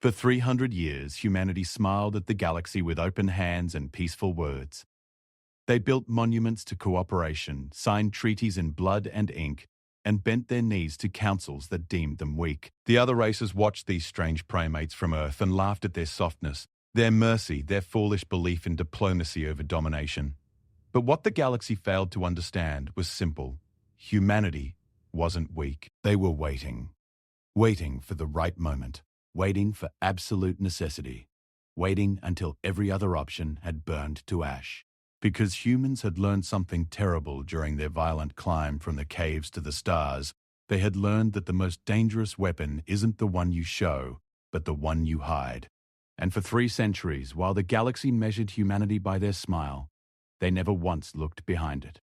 For 300 years, humanity smiled at the galaxy with open hands and peaceful words. They built monuments to cooperation, signed treaties in blood and ink, and bent their knees to councils that deemed them weak. The other races watched these strange primates from Earth and laughed at their softness, their mercy, their foolish belief in diplomacy over domination. But what the galaxy failed to understand was simple. Humanity wasn't weak. They were waiting. Waiting for the right moment. Waiting for absolute necessity. Waiting until every other option had burned to ash. Because humans had learned something terrible during their violent climb from the caves to the stars, they had learned that the most dangerous weapon isn't the one you show, but the one you hide. And for 3 centuries, while the galaxy measured humanity by their smile, they never once looked behind it.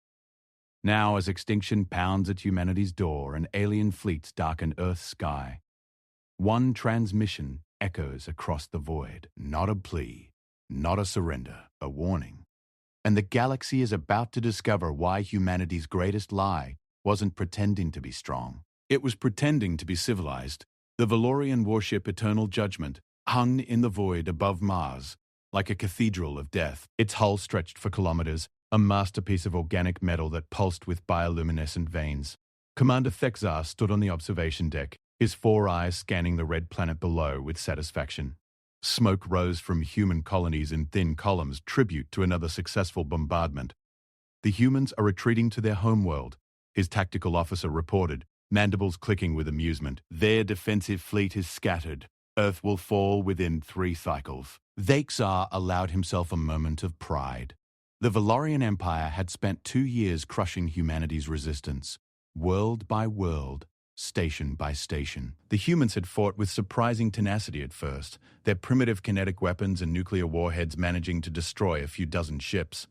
Now, as extinction pounds at humanity's door and alien fleets darken Earth's sky, one transmission echoes across the void. Not a plea, not a surrender, a warning. And the galaxy is about to discover why humanity's greatest lie wasn't pretending to be strong. It was pretending to be civilized. The Valorian warship Eternal Judgment hung in the void above Mars, like a cathedral of death. Its hull stretched for kilometers, a masterpiece of organic metal that pulsed with bioluminescent veins. Commander Thexar stood on the observation deck, his 4 eyes scanning the red planet below with satisfaction. Smoke rose from human colonies in thin columns, tribute to another successful bombardment. The humans are retreating to their homeworld, his tactical officer reported, mandibles clicking with amusement. Their defensive fleet is scattered. Earth will fall within 3 cycles. Thexar allowed himself a moment of pride. The Valorian Empire had spent 2 years crushing humanity's resistance, world by world, station by station. The humans had fought with surprising tenacity at first, their primitive kinetic weapons and nuclear warheads managing to destroy a few dozen ships.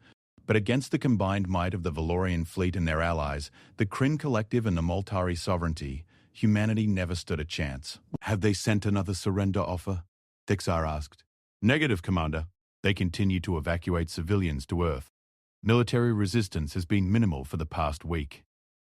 But against the combined might of the Valorian fleet and their allies, the Kryn Collective and the Moltari sovereignty, humanity never stood a chance. Have they sent another surrender offer? Thexar asked. Negative, Commander. They continue to evacuate civilians to Earth. Military resistance has been minimal for the past week.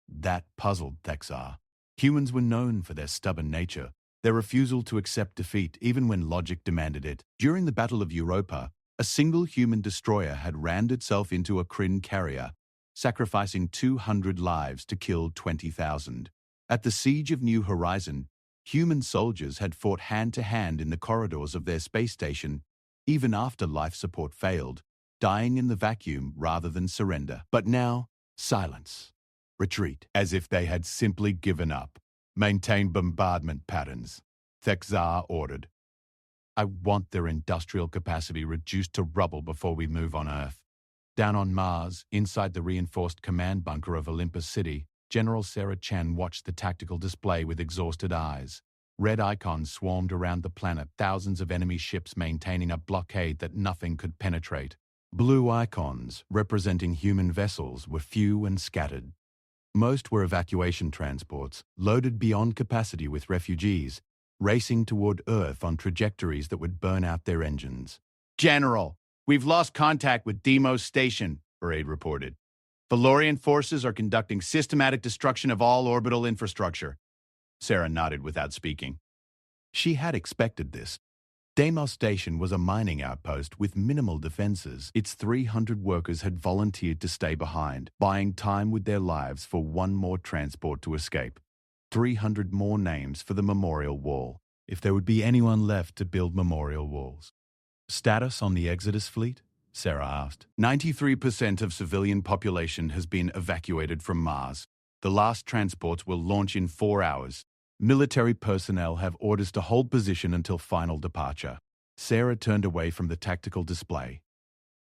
That puzzled Thexar. Humans were known for their stubborn nature, their refusal to accept defeat even when logic demanded it. During the Battle of Europa, a single human destroyer had rammed itself into a Kryn carrier, sacrificing 200 lives to kill 20,000. At the Siege of New Horizon, human soldiers had fought hand-to-hand in the corridors of their space station, even after life support failed, dying in the vacuum rather than surrender. But now, silence. Retreat, as if they had simply given up. Maintain bombardment patterns, Thexar ordered. I want their industrial capacity reduced to rubble before we move on Earth. Down on Mars, inside the reinforced command bunker of Olympus City, General Sarah Chen watched the tactical display with exhausted eyes. Red icons swarmed around the planet, thousands of enemy ships maintaining a blockade that nothing could penetrate. Blue icons, representing human vessels, were few and scattered. Most were evacuation transports, loaded beyond capacity with refugees, racing toward Earth on trajectories that would burn out their engines. General, we've lost contact with Deimos Station, Parade reported. Valorian forces are conducting systematic destruction of all orbital infrastructure. Sarah nodded without speaking. She had expected this. Deimos Station was a mining outpost with minimal defenses. Its 300 workers had volunteered to stay behind, buying time with their lives for one more transport to escape. 300 more names for the memorial wall, if there would be anyone left to build memorial walls. Status on the Exodus fleet? Sarah asked. 93% of civilian population has been evacuated from Mars. The last transports will launch in 4 hours. Military personnel have orders to hold position until final departure. Sarah turned away from the tactical display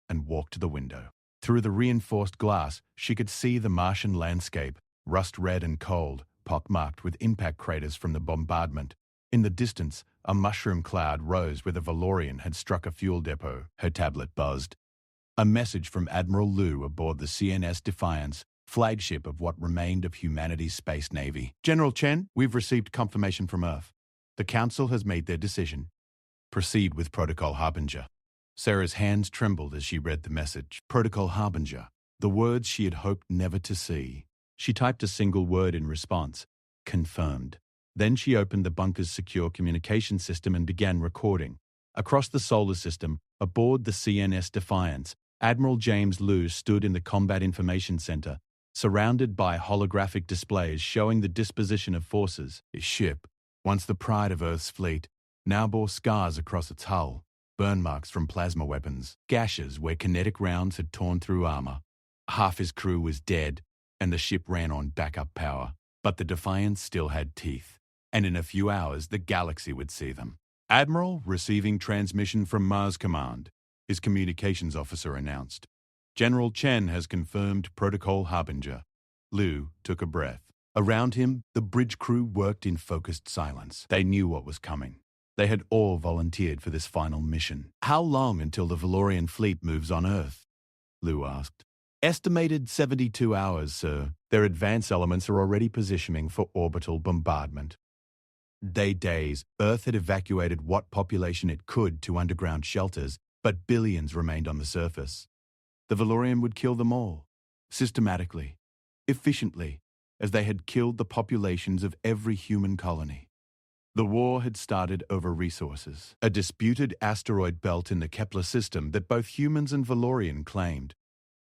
and walked to the window. Through the reinforced glass, she could see the Martian landscape, rust-red and cold, pockmarked with impact craters from the bombardment. In the distance, a mushroom cloud rose where the Valorian had struck a fuel depot. Her tablet buzzed. A message from Admiral Liu aboard the CNS Defiance, flagship of what remained of humanity's space navy. General Chen, we've received confirmation from Earth. The Council has made their decision. Proceed with Protocol Harbinger. Sarah's hands trembled as she read the message. Protocol Harbinger. The words she had hoped never to see. She typed a single word in response. Confirmed. Then she opened the bunker's secure communication system and began recording. Across the solar system, aboard the CNS Defiance, Admiral James Liu stood in the Combat Information Center, surrounded by holographic displays showing the disposition of forces. His ship, once the pride of Earth's fleet, now bore scars across its hull, burn marks from plasma weapons, gashes where kinetic rounds had torn through armor. Half his crew was dead, and the ship ran on backup power. But the Defiance still had teeth, and in a few hours the galaxy would see them. Admiral, receiving transmission from Mars Command, his communications officer announced. General Chen has confirmed Protocol Harbinger. Liu took a breath. Around him, the bridge crew worked in focused silence. They knew what was coming. They had all volunteered for this final mission. How long until the Valorian fleet moves on Earth? Liu asked. Estimated 72 hours, sir. Their advance elements are already positioning for orbital bombardment. Days, Earth had evacuated what population it could to underground shelters, but billions remained on the surface. The Valorian would kill them all, systematically, efficiently, as they had killed the populations of every human colony. The war had started over resources, a disputed asteroid belt in the Kepler system that both humans and Valorian claimed.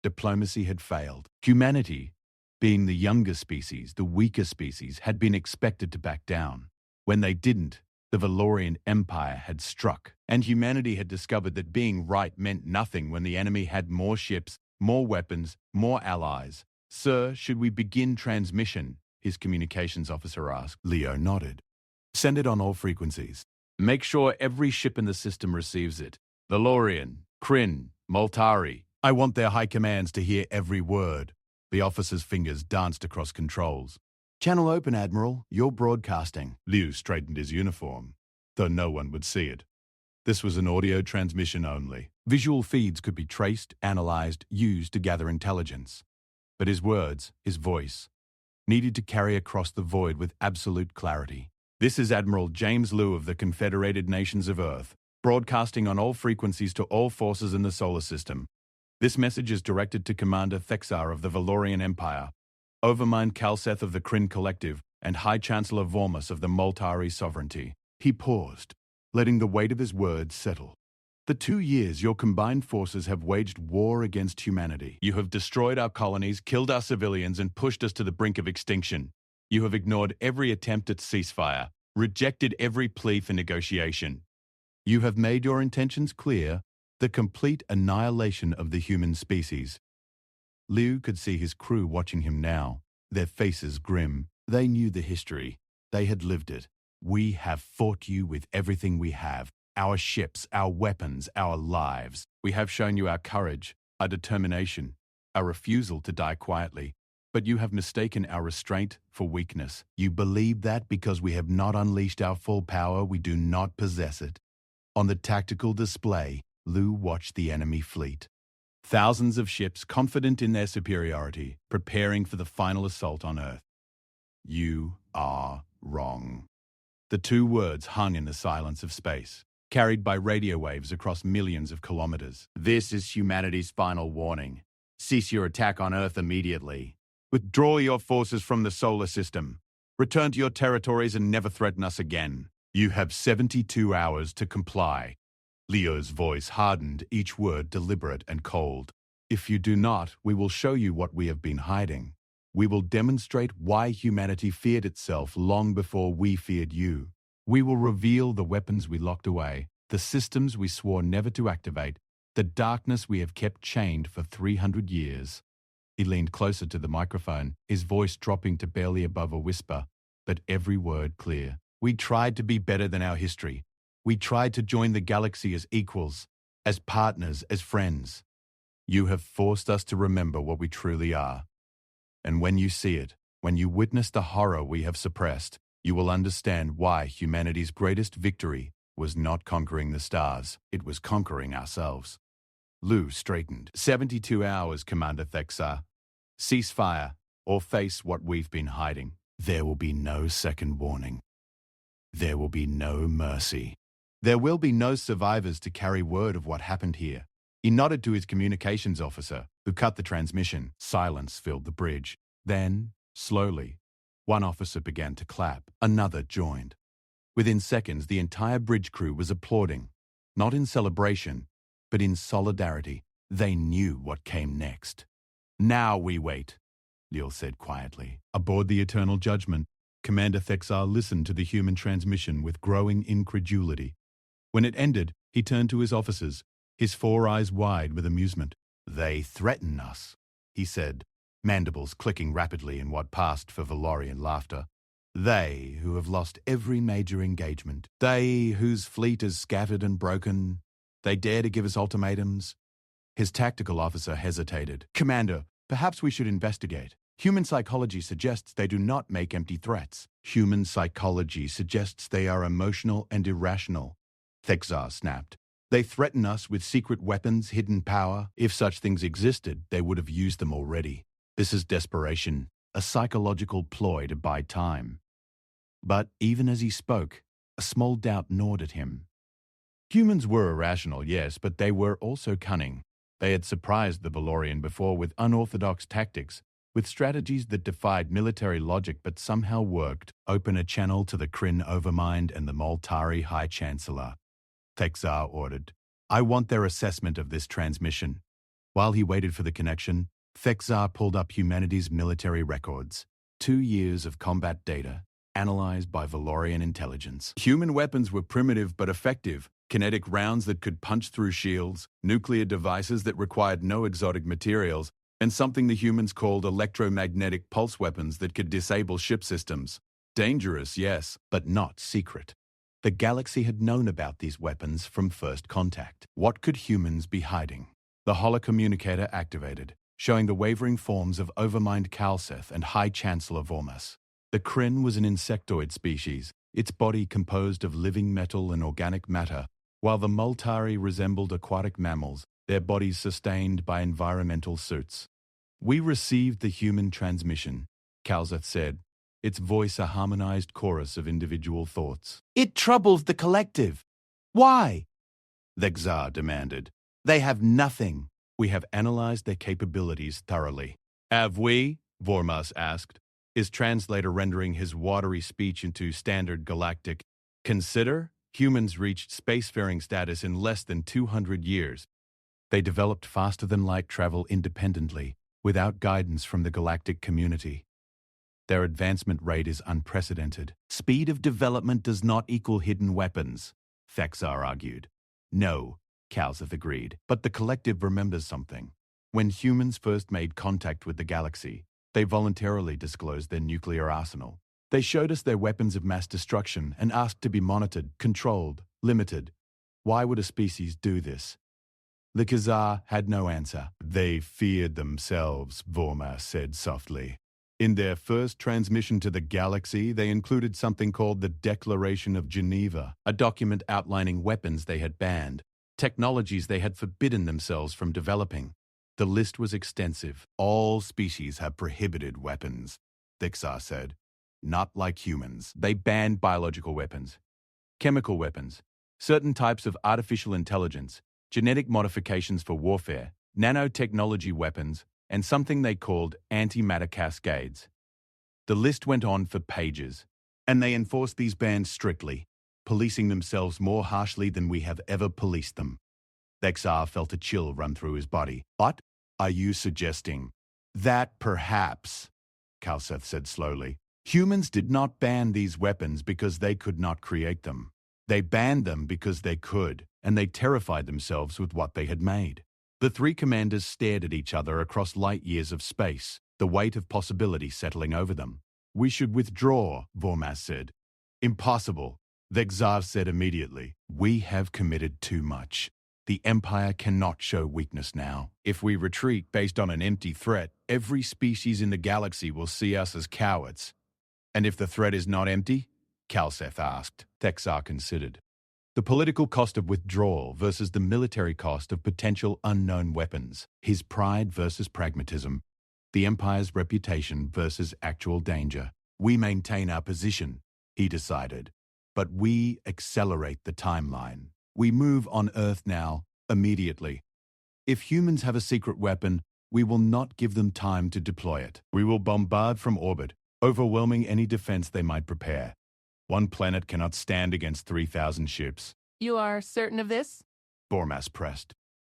Diplomacy had failed. Humanity, being the younger species, the weaker species, had been expected to back down. When they didn't, the Valorian Empire had struck, and humanity had discovered that being right meant nothing when the enemy had more ships, more weapons, more allies. Sir, should we begin transmission? His communications officer asked. Leo nodded. Send it on all frequencies. Make sure every ship in the system receives it. Valorian, Kryn, Moltari. I want their high commands to hear every word. The officer's fingers danced across controls. Channel open, Admiral. You're broadcasting. Liu straightened his uniform, though no one would see it. This was an audio transmission only. Visual feeds could be traced, analyzed, used to gather intelligence. But his words, his voice, needed to carry across the void with absolute clarity. This is Admiral James Liu of the Confederated Nations of Earth, broadcasting on all frequencies to all forces in the solar system. This message is directed to Commander Thexar of the Valorian Empire, Overmind Kalseth of the Kryn Collective, and High Chancellor Vormus of the Moltari Sovereignty. He paused, letting the weight of his words settle. The 2 years your combined forces have waged war against humanity. You have destroyed our colonies, killed our civilians, and pushed us to the brink of extinction. You have ignored every attempt at ceasefire, rejected every plea for negotiation. You have made your intentions clear, the complete annihilation of the human species. Liu could see his crew watching him now, their faces grim. They knew the history. They had lived it. We have fought you with everything we have. Our ships, our weapons, our lives. We have shown you our courage, our determination, our refusal to die quietly. But you have mistaken our restraint for weakness. You believe that because we have not unleashed our full power, we do not possess it. On the tactical display, Liu watched the enemy fleet. Thousands of ships confident in their superiority, preparing for the final assault on Earth. You are wrong. The 2 words hung in the silence of space, carried by radio waves across millions of kilometers. This is humanity's final warning. Cease your attack on Earth immediately. Withdraw your forces from the solar system. Return to your territories and never threaten us again. You have 72 hours to comply. Leo's voice hardened, each word deliberate and cold. If you do not, we will show you what we have been hiding. We will demonstrate why humanity feared itself long before we feared you. We will reveal the weapons we locked away, the systems we swore never to activate, the darkness we have kept chained for 300 years. He leaned closer to the microphone, his voice dropping to barely above a whisper, but every word clear. We tried to be better than our history. We tried to join the galaxy as equals, as partners, as friends. You have forced us to remember what we truly are. And when you see it, when you witness the horror we have suppressed, you will understand why humanity's greatest victory was not conquering the stars, it was conquering ourselves. Liu straightened. 72 hours, Commander Thexar. Cease fire, or face what we've been hiding. There will be no second warning. There will be no mercy. There will be no survivors to carry word of what happened here. He nodded to his communications officer, who cut the transmission. Silence filled the bridge. Then, slowly, One officer began to clap. Another joined. Within seconds, the entire bridge crew was applauding, not in celebration, but in solidarity. They knew what came next. "Now we wait," Leal said quietly. Aboard the Eternal Judgment, Commander Thexar listened to the human transmission with growing incredulity. When it ended, he turned to his officers, his four eyes wide with amusement. "They threaten us," he said, mandibles clicking rapidly in what passed for Valorian laughter. "They who have lost every major engagement. They whose fleet is scattered and broken. They dare to give us ultimatums." His tactical officer hesitated. "Commander, perhaps we should investigate. Human psychology suggests they do not make empty threats." "Human psychology suggests they are emotional and irrational," Thexar snapped. "They threaten us with secret weapons, hidden power. If such things existed, they would have used them already. This is desperation, a psychological ploy to buy time." But even as he spoke, a small doubt gnawed at him. Humans were irrational, yes, but they were also cunning. They had surprised the Valorian before with unorthodox tactics, with strategies that defied military logic but somehow worked. "Open a channel to the Kryn Overmind and the Moltari High Chancellor," Thexar ordered. "I want their assessment of this transmission." While he waited for the connection, Thexar pulled up humanity's military records. 2 years of combat data, analyzed by Valorian intelligence. Human weapons were primitive but effective. Kinetic rounds that could punch through shields, nuclear devices that required no exotic materials, and something the humans called electromagnetic pulse weapons that could disable ship systems. Dangerous, yes, but not secret. The galaxy had known about these weapons from first contact. What could humans be hiding? The holocommunicator activated, showing the wavering forms of Overmind Kalseth and High Chancellor Vormas. The Kryn was an insectoid species, its body composed of living metal and organic matter, while the Moltari resembled aquatic mammals, their bodies sustained by environmental suits. "We received the human transmission," Kalseth said, its voice a harmonized chorus of individual thoughts. "It troubles the collective. Why?" Thexar demanded. "They have nothing." "We have analyzed their capabilities thoroughly." "Have we?" Vormas asked, his translator rendering his watery speech into standard galactic. "Consider, humans reached spacefaring status in less than 200 years. They developed faster-than-light travel independently, without guidance from the galactic community. Their advancement rate is unprecedented. Speed of development does not equal hidden weapons," Thexar argued. "No," Kalseth agreed, "but the collective remembers something. When humans first made contact with the galaxy, they voluntarily disclosed their nuclear arsenal. They showed us their weapons of mass destruction and asked to be monitored, controlled, limited. Why would a species do this?" The Khazar had no answer. "They feared themselves," Vormas said softly. "In their first transmission to the galaxy, they included something called the Declaration of Geneva, a document outlining weapons they had banned, technologies they had forbidden themselves from developing. The list was extensive. All species have prohibited weapons," Thexar said. "Not like humans. They banned biological weapons, chemical weapons, certain types of artificial intelligence, genetic modifications for warfare, nanotechnology weapons, and something they called antimatter cascades. The list went on for pages, and they enforced these bans strictly, policing themselves more harshly than we have ever policed them." Thexar felt a chill run through his body. "What are you suggesting?" "That perhaps," Kalseth said slowly, "humans did not ban these weapons because they could not create them. They banned them because they could, and they terrified themselves with what they had made." The three commanders stared at each other across light years of space, the weight of possibility settling over them. "We should withdraw," Vormas said. "Impossible," Thexar said immediately. "We have committed too much. The Empire cannot show weakness now. If we retreat based on an empty threat, every species in the galaxy will see us as cowards." "And if the threat is not empty?" Kalseth asked. Thexar considered. "The political cost of withdrawal versus the military cost of potential unknown weapons. His pride versus pragmatism. The Empire's reputation versus actual danger. We maintain our position," he decided. "But we accelerate the timeline. We move on Earth now, immediately. If humans have a secret weapon, we will not give them time to deploy it. We will bombard from orbit, overwhelming any defense they might prepare. One planet cannot stand against 3,000 ships. You are certain of this? Bormas pressed.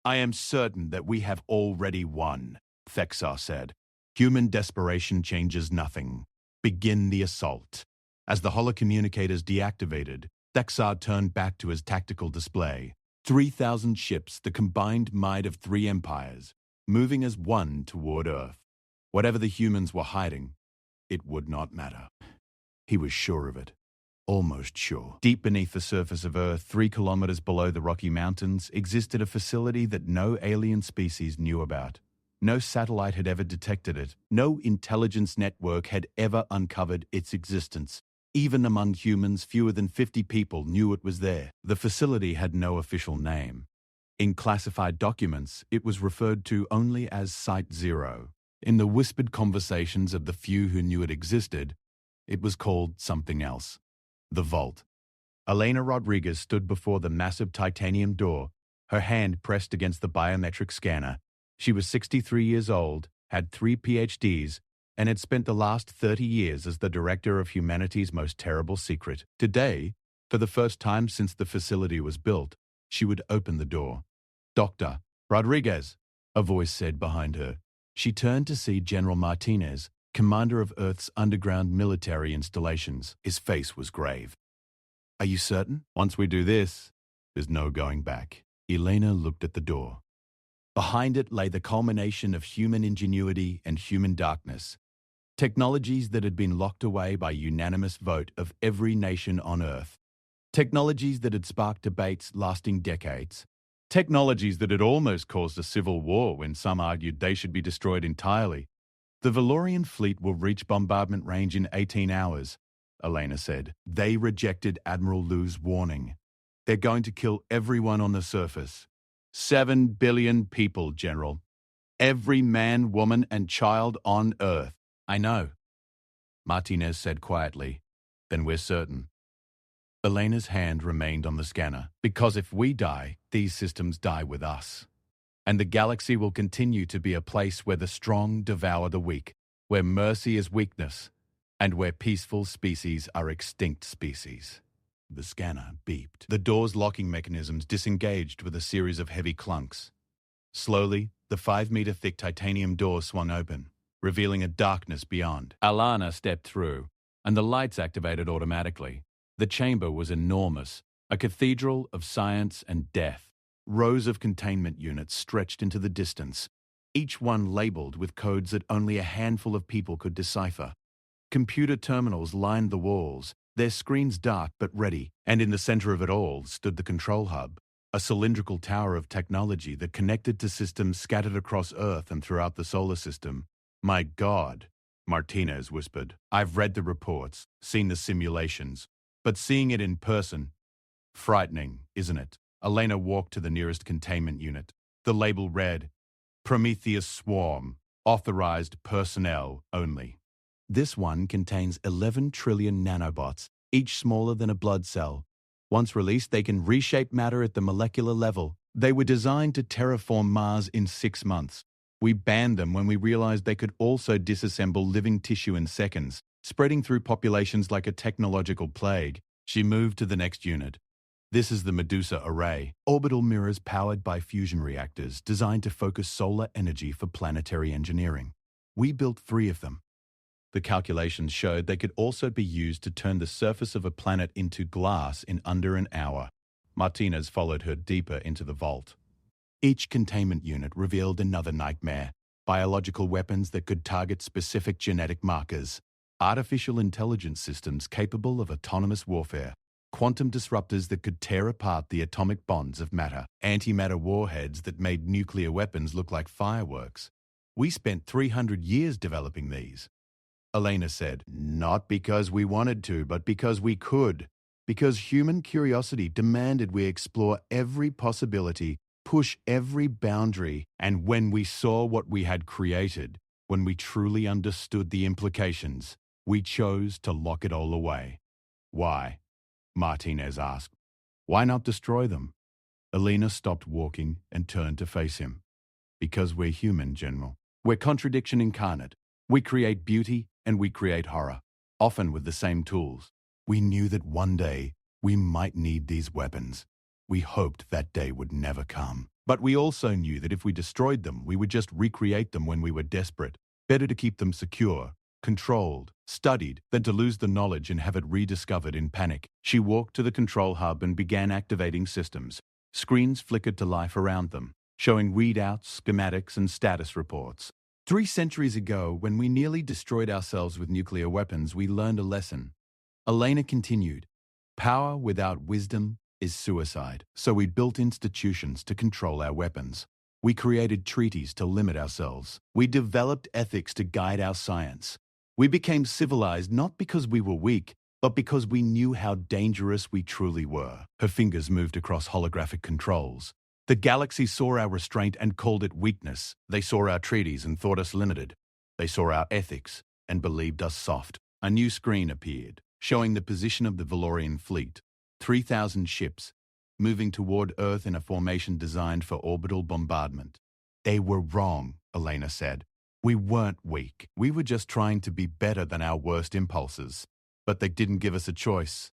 I am certain that we have already won, Thexar said. Human desperation changes nothing. Begin the assault. As the holocommunicators deactivated, Thexar turned back to his tactical display. 3,000 ships, the combined might of 3 empires, moving as one toward Earth. Whatever the humans were hiding, it would not matter. He was sure of it. Almost sure. Deep beneath the surface of Earth, 3 kilometers below the Rocky Mountains, existed a facility that no alien species knew about. No satellite had ever detected it. No intelligence network had ever uncovered its existence. Even among humans, fewer than 50 people knew it was there. The facility had no official name. In classified documents, it was referred to only as Site Zero. In the whispered conversations of the few who knew it existed, it was called something else. The Vault. Elena Rodriguez stood before the massive titanium door, her hand pressed against the biometric scanner. She was 63 years old, had 3 PhDs, and had spent the last 30 years as the director of humanity's most terrible secret. Today, for the first time since the facility was built, she would open the door. Dr. Rodriguez, a voice said behind her. She turned to see General Martinez, commander of Earth's underground military installations. His face was grave. Are you certain? Once we do this, there's no going back. Elena looked at the door. Behind it lay the culmination of human ingenuity and human darkness. Technologies that had been locked away by unanimous vote of every nation on Earth. Technologies that had sparked debates lasting decades. Technologies that had almost caused a civil war when some argued they should be destroyed entirely. The Valorian fleet will reach bombardment range in 18 hours, Elena said. They rejected Admiral Lu's warning. They're going to kill everyone on the surface. 7 billion people, General. Every man, woman, and child on Earth. I know, Martinez said quietly. Then we're certain. Elena's hand remained on the scanner. Because if we die, these systems die with us. And the galaxy will continue to be a place where the strong devour the weak, where mercy is weakness, and where peaceful species are extinct species. The scanner beeped. The door's locking mechanisms disengaged with a series of heavy clunks. Slowly, the 5-meter-thick titanium door swung open, revealing a darkness beyond. Alana stepped through, and the lights activated automatically. The chamber was enormous, a cathedral of science and death. Rows of containment units stretched into the distance, each one labeled with codes that only a handful of people could decipher. Computer terminals lined the walls, their screens dark but ready, and in the center of it all stood the control hub, a cylindrical tower of technology that connected to systems scattered across Earth and throughout the solar system. My God, Martinez whispered. I've read the reports, seen the simulations, but seeing it in person, frightening, isn't it? Elena walked to the nearest containment unit. The label read, Prometheus Swarm, authorized personnel only. This one contains 11 trillion nanobots, each smaller than a blood cell. Once released, they can reshape matter at the molecular level. They were designed to terraform Mars in 6 months. We banned them when we realized they could also disassemble living tissue in seconds, spreading through populations like a technological plague. She moved to the next unit. This is the Medusa Array, orbital mirrors powered by fusion reactors designed to focus solar energy for planetary engineering. We built 3 of them. The calculations showed they could also be used to turn the surface of a planet into glass in under an hour. Martinez followed her deeper into the vault. Each containment unit revealed another nightmare. Biological weapons that could target specific genetic markers. Artificial intelligence systems capable of autonomous warfare. Quantum disruptors that could tear apart the atomic bonds of matter. Antimatter warheads that made nuclear weapons look like fireworks. We spent 300 years developing these. Elena said, not because we wanted to, but because we could. Because human curiosity demanded we explore every possibility, push every boundary, and when we saw what we had created, when we truly understood the implications, we chose to lock it all away. Why? Martinez asked. Why not destroy them? Elena stopped walking and turned to face him. Because we're human, General. We're contradiction incarnate. We create beauty and we create horror, often with the same tools. We knew that one day we might need these weapons. We hoped that day would never come. But we also knew that if we destroyed them, we would just recreate them when we were desperate. Better to keep them secure, controlled, studied, than to lose the knowledge and have it rediscovered in panic. She walked to the control hub and began activating systems. Screens flickered to life around them, showing readouts, schematics, and status reports. 3 centuries ago, when we nearly destroyed ourselves with nuclear weapons, we learned a lesson. Elena continued, "Power without wisdom is suicide." So we built institutions to control our weapons. We created treaties to limit ourselves. We developed ethics to guide our science. We became civilized not because we were weak, but because we knew how dangerous we truly were. Her fingers moved across holographic controls. The galaxy saw our restraint and called it weakness. They saw our treaties and thought us limited. They saw our ethics and believed us soft. A new screen appeared, showing the position of the Valorian fleet. 3,000 ships, moving toward Earth in a formation designed for orbital bombardment. "They were wrong," Elena said. "We weren't weak. We were just trying to be better than our worst impulses. But they didn't give us a choice."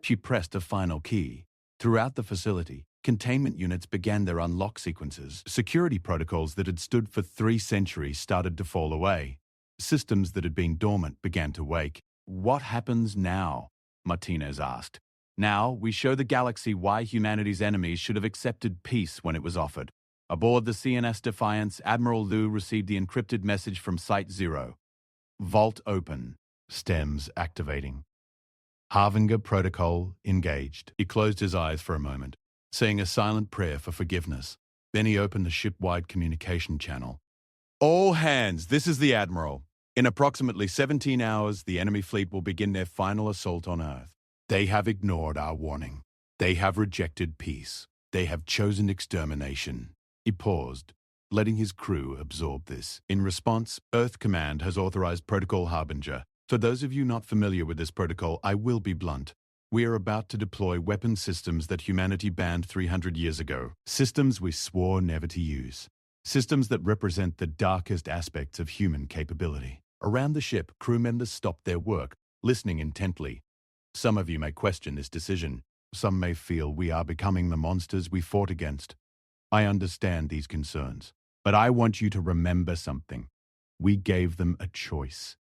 She pressed a final key. Throughout the facility, containment units began their unlock sequences. Security protocols that had stood for 3 centuries started to fall away. Systems that had been dormant began to wake. "What happens now?" Martinez asked. "Now, we show the galaxy why humanity's enemies should have accepted peace when it was offered." Aboard the CNS Defiance, Admiral Liu received the encrypted message from Site 0. "Vault open. Stems activating. Harvinger protocol engaged." He closed his eyes for a moment, saying a silent prayer for forgiveness. Then he opened the ship-wide communication channel. "All hands, this is the Admiral. In approximately 17 hours, the enemy fleet will begin their final assault on Earth. They have ignored our warning. They have rejected peace. They have chosen extermination." He paused, letting his crew absorb this. In response, Earth Command has authorized Protocol Harbinger. For those of you not familiar with this protocol, I will be blunt. We are about to deploy weapon systems that humanity banned 300 years ago. Systems we swore never to use. Systems that represent the darkest aspects of human capability. Around the ship, crew members stopped their work, listening intently. Some of you may question this decision. Some may feel we are becoming the monsters we fought against. I understand these concerns, but I want you to remember something. We gave them a choice.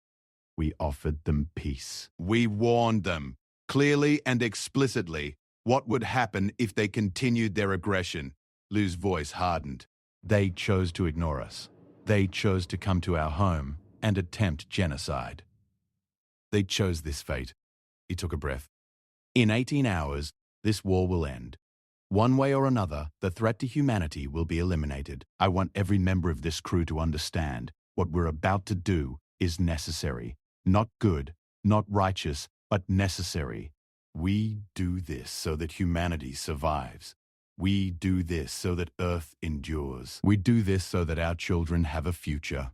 We offered them peace. We warned them, clearly and explicitly, what would happen if they continued their aggression. Liu's voice hardened. They chose to ignore us. They chose to come to our home and attempt genocide. They chose this fate. He took a breath. In 18 hours, this war will end. One way or another, the threat to humanity will be eliminated. I want every member of this crew to understand what we're about to do is necessary. Not good, not righteous, but necessary. We do this so that humanity survives. We do this so that Earth endures. We do this so that our children have a future.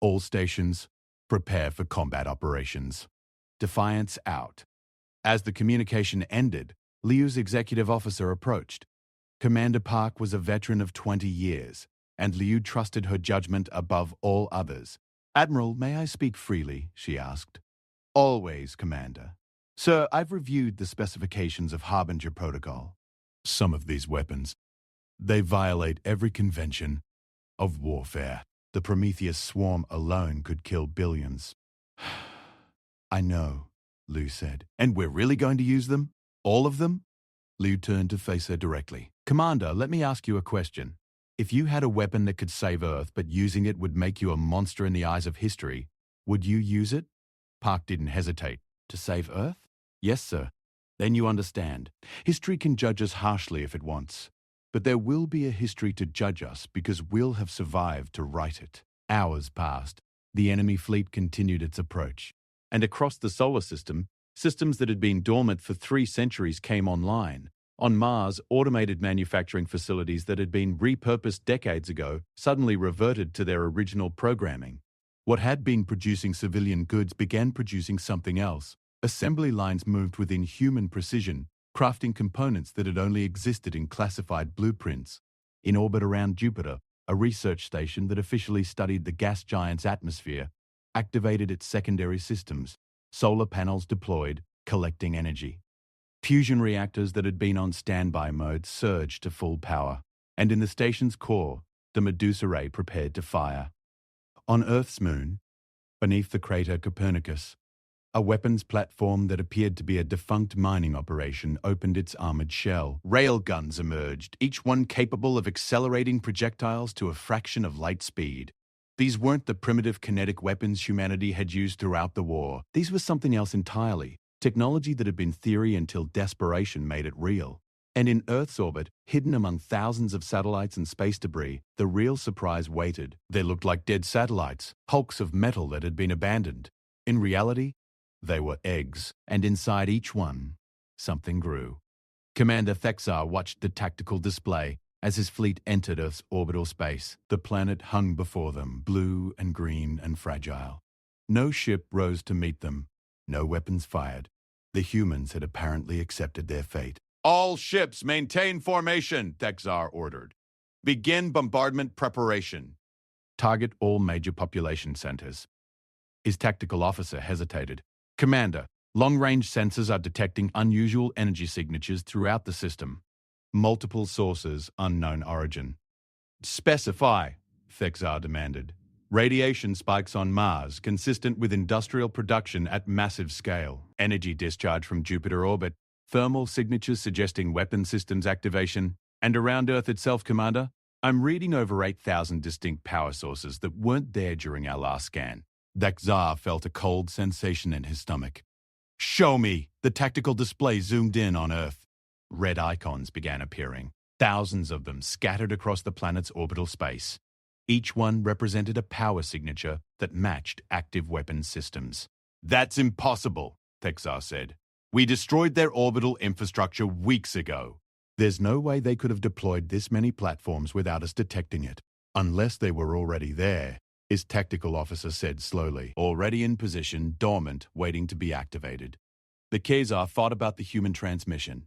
All stations, prepare for combat operations. Defiance out. As the communication ended, Liu's executive officer approached. Commander Park was a veteran of 20 years, and Liu trusted her judgment above all others. "Admiral, may I speak freely?" she asked. "Always, Commander." "Sir, I've reviewed the specifications of Harbinger Protocol. Some of these weapons, they violate every convention of warfare. The Prometheus swarm alone could kill billions." "I know," Liu said. "And we're really going to use them? All of them?" Liu turned to face her directly. "Commander, let me ask you a question. If you had a weapon that could save Earth, but using it would make you a monster in the eyes of history, would you use it?" Park didn't hesitate. "To save Earth?" "Yes, sir." "Then you understand. History can judge us harshly if it wants. But there will be a history to judge us because we'll have survived to write it." Hours passed. The enemy fleet continued its approach. And across the solar system, systems that had been dormant for 3 centuries came online. On Mars, automated manufacturing facilities that had been repurposed decades ago suddenly reverted to their original programming. What had been producing civilian goods began producing something else. Assembly lines moved within human precision, crafting components that had only existed in classified blueprints. In orbit around Jupiter, a research station that officially studied the gas giant's atmosphere, activated its secondary systems, solar panels deployed, collecting energy. Fusion reactors that had been on standby mode surged to full power, and in the station's core, the Medusa ray prepared to fire. On Earth's moon, beneath the crater Copernicus, a weapons platform that appeared to be a defunct mining operation opened its armored shell. Railguns emerged, each one capable of accelerating projectiles to a fraction of light speed. These weren't the primitive kinetic weapons humanity had used throughout the war. These were something else entirely, technology that had been theory until desperation made it real. And in Earth's orbit, hidden among thousands of satellites and space debris, the real surprise waited. They looked like dead satellites, hulks of metal that had been abandoned. In reality, they were eggs, and inside each one, something grew. Commander Thexar watched the tactical display as his fleet entered Earth's orbital space. The planet hung before them, blue and green and fragile. No ship rose to meet them, no weapons fired. The humans had apparently accepted their fate. "All ships maintain formation," Thexar ordered. "Begin bombardment preparation. Target all major population centers." His tactical officer hesitated. "Commander, long-range sensors are detecting unusual energy signatures throughout the system. Multiple sources, unknown origin." "Specify," Thexar demanded. "Radiation spikes on Mars, consistent with industrial production at massive scale. Energy discharge from Jupiter orbit. Thermal signatures suggesting weapon systems activation. And around Earth itself, Commander, I'm reading over 8,000 distinct power sources that weren't there during our last scan." Thexar felt a cold sensation in his stomach. "Show me!" The tactical display zoomed in on Earth. Red icons began appearing, thousands of them scattered across the planet's orbital space. Each one represented a power signature that matched active weapons systems. "That's impossible," Thexar said. "We destroyed their orbital infrastructure weeks ago." "There's no way they could have deployed this many platforms without us detecting it, unless they were already there," his tactical officer said slowly. "Already in position, dormant, waiting to be activated." The Khazar thought about the human transmission.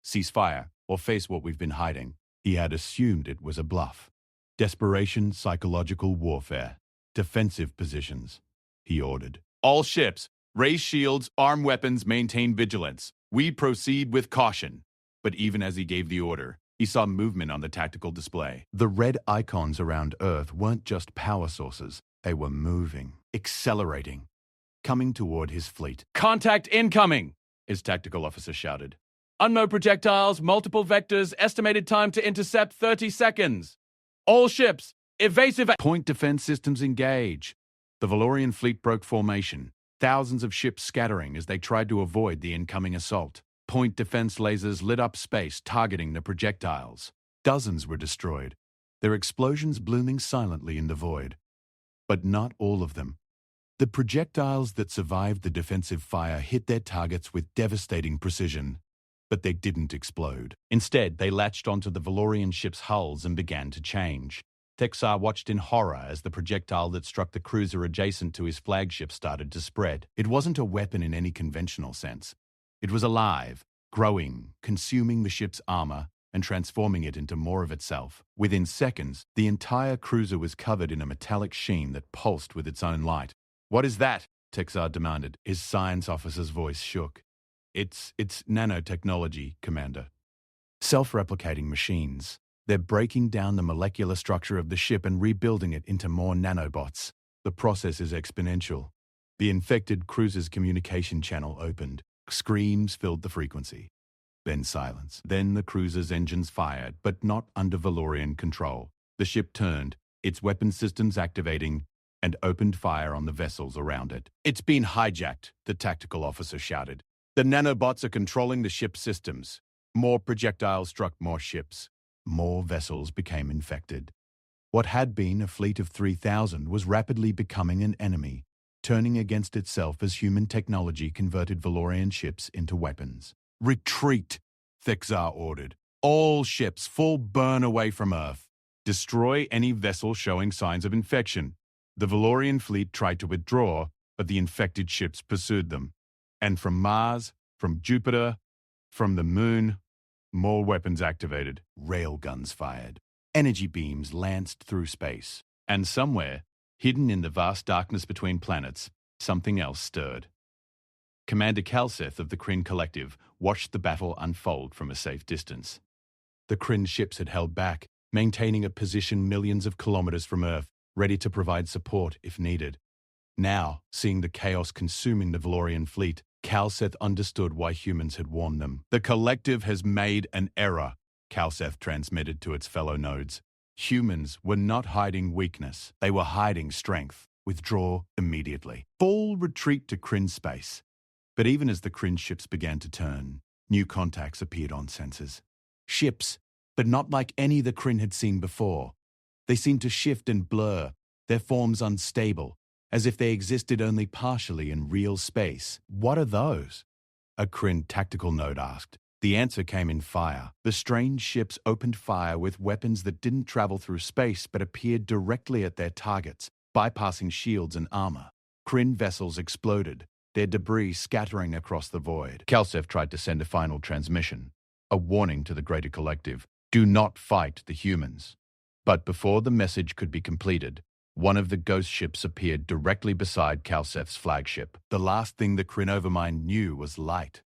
Cease fire, or face what we've been hiding. He had assumed it was a bluff. Desperation, psychological warfare. Defensive positions, he ordered. "All ships, raise shields, arm weapons, maintain vigilance. We proceed with caution." But even as he gave the order, he saw movement on the tactical display. The red icons around Earth weren't just power sources. They were moving, accelerating, coming toward his fleet. "Contact incoming!" his tactical officer shouted. "Unknown projectiles, multiple vectors, estimated time to intercept 30 seconds. All ships, evasive..." Point defense systems engage. The Valorian fleet broke formation, thousands of ships scattering as they tried to avoid the incoming assault. Point defense lasers lit up space, targeting the projectiles. Dozens were destroyed, their explosions blooming silently in the void. But not all of them. The projectiles that survived the defensive fire hit their targets with devastating precision, but they didn't explode. Instead, they latched onto the Valorian ships' hulls and began to change. Thexar watched in horror as the projectile that struck the cruiser adjacent to his flagship started to spread. It wasn't a weapon in any conventional sense. It was alive, growing, consuming the ship's armor, and transforming it into more of itself. Within seconds, the entire cruiser was covered in a metallic sheen that pulsed with its own light. "What is that?" Thexar demanded. His science officer's voice shook. It's nanotechnology, Commander. Self-replicating machines. They're breaking down the molecular structure of the ship and rebuilding it into more nanobots. The process is exponential. The infected cruiser's communication channel opened. Screams filled the frequency. Then silence. Then the cruiser's engines fired, but not under Valorian control. The ship turned, its weapon systems activating, and opened fire on the vessels around it. "It's been hijacked," the tactical officer shouted. "The nanobots are controlling the ship's systems." More projectiles struck more ships. More vessels became infected. What had been a fleet of 3,000 was rapidly becoming an enemy, turning against itself as human technology converted Valorian ships into weapons. "Retreat," Thexar ordered. "All ships, full burn away from Earth. Destroy any vessel showing signs of infection." The Valorian fleet tried to withdraw, but the infected ships pursued them. And from Mars, from Jupiter, from the Moon, more weapons activated, railguns fired. Energy beams lanced through space. And somewhere, Hidden in the vast darkness between planets, something else stirred. Commander Kalseth of the Kryn Collective watched the battle unfold from a safe distance. The Kryn ships had held back, maintaining a position millions of kilometers from Earth, ready to provide support if needed. Now, seeing the chaos consuming the Valorian fleet, Kalseth understood why humans had warned them. The Collective has made an error, Kalseth transmitted to its fellow nodes. Humans were not hiding weakness, they were hiding strength. Withdraw immediately. Full retreat to Kryn space. But even as the Kryn ships began to turn, new contacts appeared on sensors. Ships, but not like any the Kryn had seen before. They seemed to shift and blur, their forms unstable, as if they existed only partially in real space. What are those? A Kryn tactical node asked. The answer came in fire. The strange ships opened fire with weapons that didn't travel through space but appeared directly at their targets, bypassing shields and armor. Kryn vessels exploded, their debris scattering across the void. Kalseth tried to send a final transmission, a warning to the greater collective. Do not fight the humans. But before the message could be completed, one of the ghost ships appeared directly beside Kalseth's flagship. The last thing the Kryn Overmind knew was light.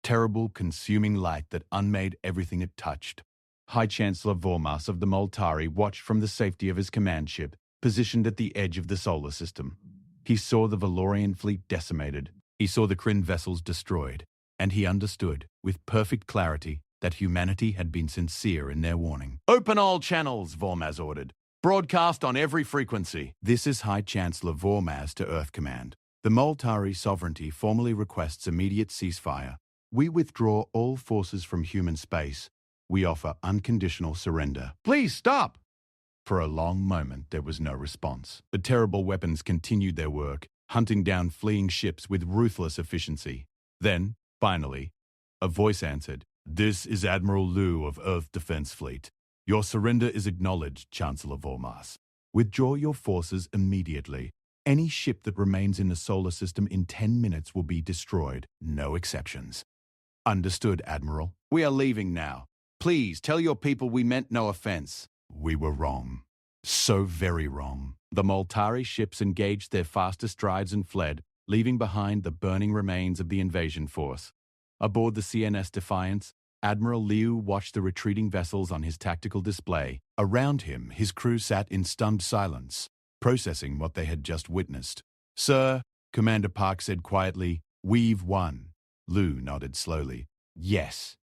Terrible, consuming light that unmade everything it touched. High Chancellor Vormas of the Moltari watched from the safety of his command ship, positioned at the edge of the solar system. He saw the Valorian fleet decimated. He saw the Kryn vessels destroyed. And he understood, with perfect clarity, that humanity had been sincere in their warning. Open all channels, Vormas ordered. Broadcast on every frequency. This is High Chancellor Vormas to Earth Command. The Moltari sovereignty formally requests immediate ceasefire. We withdraw all forces from human space. We offer unconditional surrender. Please stop! For a long moment, there was no response. The terrible weapons continued their work, hunting down fleeing ships with ruthless efficiency. Then, finally, a voice answered, This is Admiral Liu of Earth Defense Fleet. Your surrender is acknowledged, Chancellor Vormas. Withdraw your forces immediately. Any ship that remains in the solar system in 10 minutes will be destroyed. No exceptions. Understood, Admiral. We are leaving now. Please tell your people we meant no offense. We were wrong. So very wrong. The Moltari ships engaged their fastest strides and fled, leaving behind the burning remains of the invasion force. Aboard the CNS Defiance, Admiral Liu watched the retreating vessels on his tactical display. Around him, his crew sat in stunned silence, processing what they had just witnessed. Sir, Commander Park said quietly, we've won. Liu nodded slowly. Yes,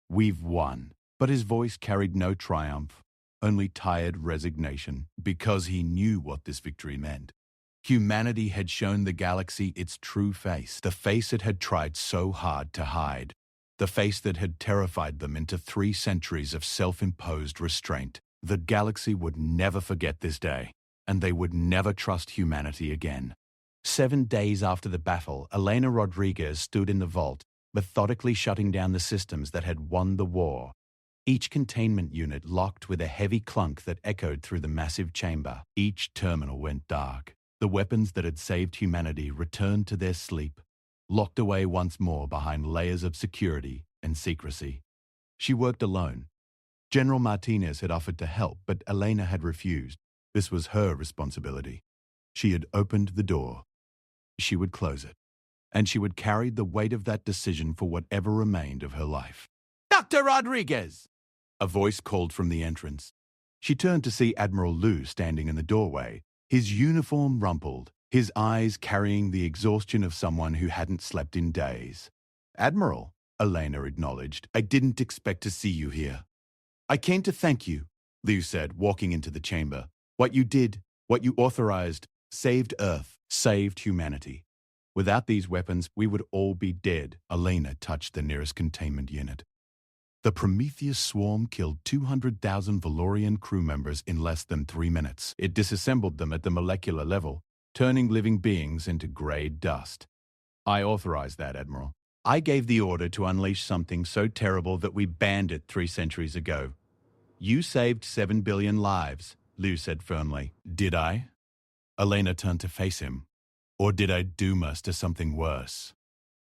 we've won. But his voice carried no triumph, only tired resignation, because he knew what this victory meant. Humanity had shown the galaxy its true face, the face it had tried so hard to hide, the face that had terrified them into 3 centuries of self-imposed restraint. The galaxy would never forget this day, and they would never trust humanity again. 7 days after the battle, Elena Rodriguez stood in the vault, methodically shutting down the systems that had won the war. Each containment unit locked with a heavy clunk that echoed through the massive chamber. Each terminal went dark. The weapons that had saved humanity returned to their sleep, locked away once more behind layers of security and secrecy. She worked alone. General Martinez had offered to help, but Elena had refused. This was her responsibility. She had opened the door. She would close it, and she would carry the weight of that decision for whatever remained of her life. Dr. Rodriguez! A voice called from the entrance. She turned to see Admiral Liu standing in the doorway, his uniform rumpled, his eyes carrying the exhaustion of someone who hadn't slept in days. Admiral, Elena acknowledged, I didn't expect to see you here. I came to thank you, Liu said, walking into the chamber. What you did, what you authorized, saved Earth, saved humanity. Without these weapons, we would all be dead. Elena touched the nearest containment unit. The Prometheus swarm killed 200,000 Valorian crew members in less than 3 minutes. It disassembled them at the molecular level, turning living beings into grey dust. I authorized that, Admiral. I gave the order to unleash something so terrible that we banned it 3 centuries ago. You saved 7 billion lives, Liu said firmly. Did I? Elena turned to face him. Or did I doom us to something worse?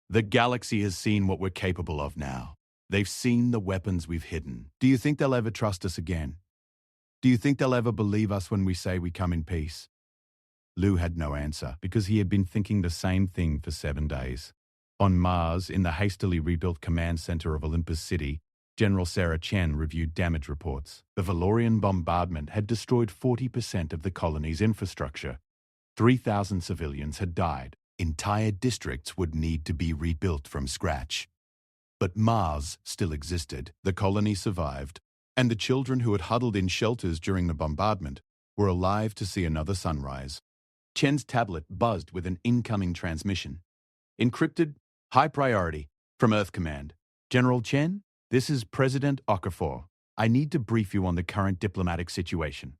The galaxy has seen what we're capable of now. They've seen the weapons we've hidden. Do you think they'll ever trust us again? Do you think they'll ever believe us when we say we come in peace? Lu had no answer because he had been thinking the same thing for 7 days. On Mars, in the hastily rebuilt command center of Olympus City, General Sarah Chen reviewed damage reports. The Valorian bombardment had destroyed 40% of the colony's infrastructure. 3,000 civilians had died. Entire districts would need to be rebuilt from scratch. But Mars still existed. The colony survived, and the children who had huddled in shelters during the bombardment were alive to see another sunrise. Chen's tablet buzzed with an incoming transmission. Encrypted, high priority, from Earth Command. General Chen, this is President Okafor. I need to brief you on the current diplomatic situation.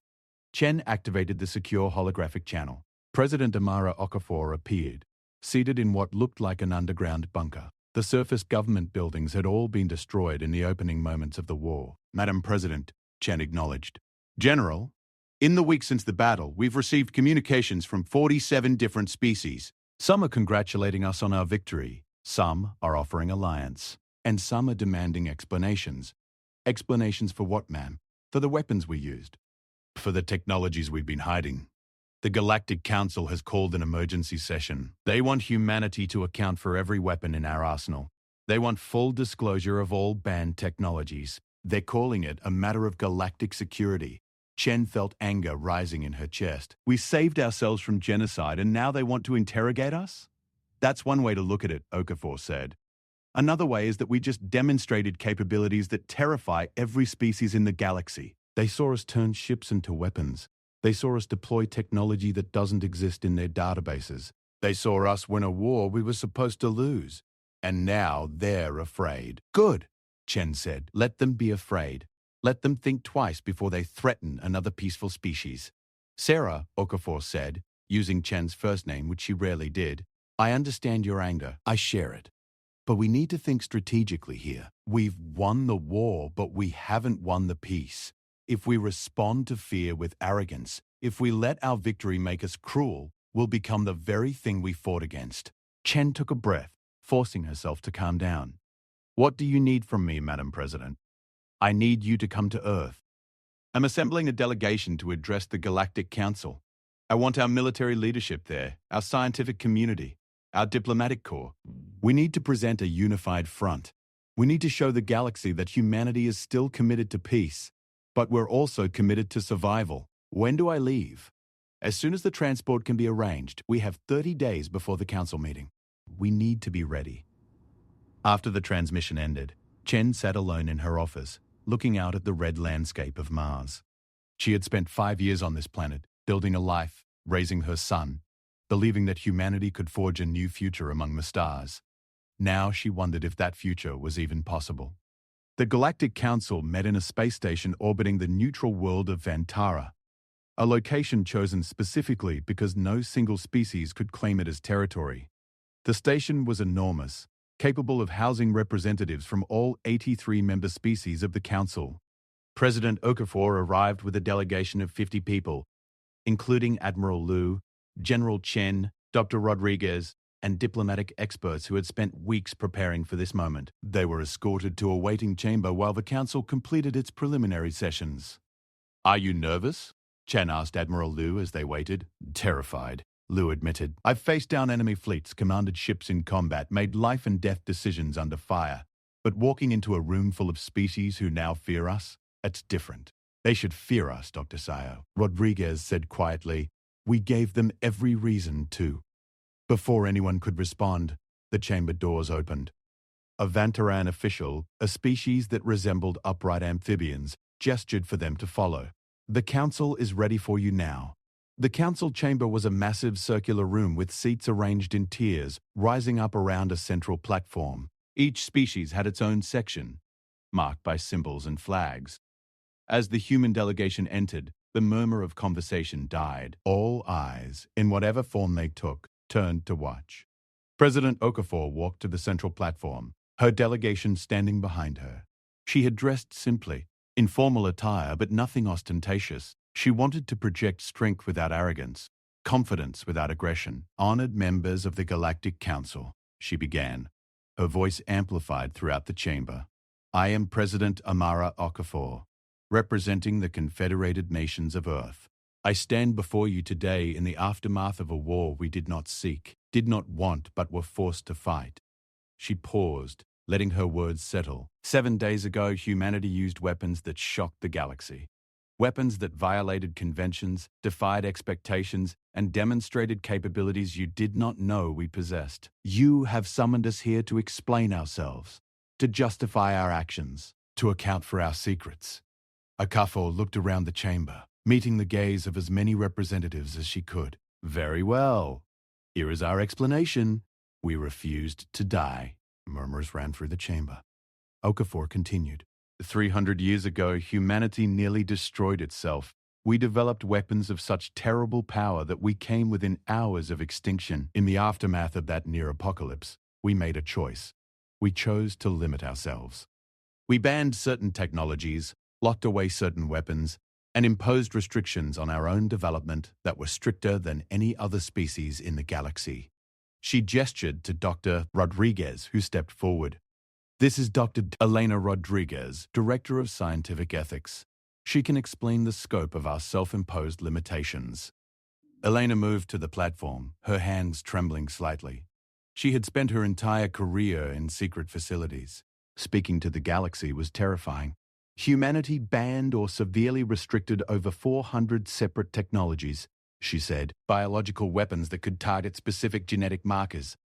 Chen activated the secure holographic channel. President Amara Okafor appeared, seated in what looked like an underground bunker. The surface government buildings had all been destroyed in the opening moments of the war. Madam President, Chen acknowledged. General, in the week since the battle, we've received communications from 47 different species. Some are congratulating us on our victory. Some are offering alliance. And some are demanding explanations. Explanations for what, ma'am? For the weapons we used. For the technologies we've been hiding. The Galactic Council has called an emergency session. They want humanity to account for every weapon in our arsenal. They want full disclosure of all banned technologies. They're calling it a matter of galactic security. Chen felt anger rising in her chest. We saved ourselves from genocide and now they want to interrogate us? That's one way to look at it, Okafor said. Another way is that we just demonstrated capabilities that terrify every species in the galaxy. They saw us turn ships into weapons. They saw us deploy technology that doesn't exist in their databases. They saw us win a war we were supposed to lose. And now they're afraid. Good, Chen said. Let them be afraid. Let them think twice before they threaten another peaceful species. Sarah, Okafor said, using Chen's first name, which she rarely did, I understand your anger. I share it. But we need to think strategically here. We've won the war, but we haven't won the peace. If we respond to fear with arrogance, if we let our victory make us cruel, we'll become the very thing we fought against. Chen took a breath, forcing herself to calm down. What do you need from me, Madam President? I need you to come to Earth. I'm assembling a delegation to address the Galactic Council. I want our military leadership there, our scientific community, our diplomatic corps. We need to present a unified front. We need to show the galaxy that humanity is still committed to peace. But we're also committed to survival. When do I leave? As soon as the transport can be arranged. We have 30 days before the council meeting. We need to be ready. After the transmission ended, Chen sat alone in her office, looking out at the red landscape of Mars. She had spent 5 years on this planet, building a life, raising her son, believing that humanity could forge a new future among the stars. Now she wondered if that future was even possible. The Galactic Council met in a space station orbiting the neutral world of Vantara, a location chosen specifically because no single species could claim it as territory. The station was enormous, capable of housing representatives from all 83 member species of the Council. President Okafor arrived with a delegation of 50 people, including Admiral Lu, General Chen, Dr. Rodriguez, and diplomatic experts who had spent weeks preparing for this moment. They were escorted to a waiting chamber while the council completed its preliminary sessions. Are you nervous? Chen asked Admiral Lu as they waited. Terrified, Lu admitted. I've faced down enemy fleets, commanded ships in combat, made life and death decisions under fire. But walking into a room full of species who now fear us, it's different. They should fear us, Dr. Sayo. Rodriguez said quietly. We gave them every reason to. Before anyone could respond, the chamber doors opened. A Vantaran official, a species that resembled upright amphibians, gestured for them to follow. The council is ready for you now. The council chamber was a massive circular room with seats arranged in tiers, rising up around a central platform. Each species had its own section, marked by symbols and flags. As the human delegation entered, the murmur of conversation died. All eyes, in whatever form they took, turned to watch. President Okafor walked to the central platform, her delegation standing behind her. She had dressed simply, in formal attire but nothing ostentatious. She wanted to project strength without arrogance, confidence without aggression. Honored members of the Galactic Council, she began, her voice amplified throughout the chamber. I am President Amara Okafor, representing the Confederated Nations of Earth. I stand before you today in the aftermath of a war we did not seek, did not want, but were forced to fight. She paused, letting her words settle. 7 days ago, humanity used weapons that shocked the galaxy. Weapons that violated conventions, defied expectations, and demonstrated capabilities you did not know we possessed. You have summoned us here to explain ourselves, to justify our actions, to account for our secrets. Okafor looked around the chamber, meeting the gaze of as many representatives as she could. Very well. Here is our explanation. We refused to die. Murmurs ran through the chamber. Okafor continued. 300 years ago, humanity nearly destroyed itself. We developed weapons of such terrible power that we came within hours of extinction. In the aftermath of that near apocalypse, we made a choice. We chose to limit ourselves. We banned certain technologies, locked away certain weapons, and imposed restrictions on our own development that were stricter than any other species in the galaxy. She gestured to Dr. Rodriguez, who stepped forward. This is Dr. Elena Rodriguez, Director of Scientific Ethics. She can explain the scope of our self-imposed limitations. Elena moved to the platform, her hands trembling slightly. She had spent her entire career in secret facilities. Speaking to the galaxy was terrifying. Humanity banned or severely restricted over 400 separate technologies, she said. Biological weapons that could target specific genetic markers.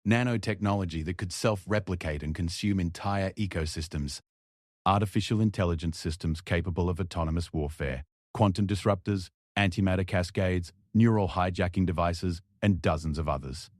Nanotechnology that could self-replicate and consume entire ecosystems. Artificial intelligence systems capable of autonomous warfare. Quantum disruptors, antimatter cascades, neural hijacking devices, and dozens of others.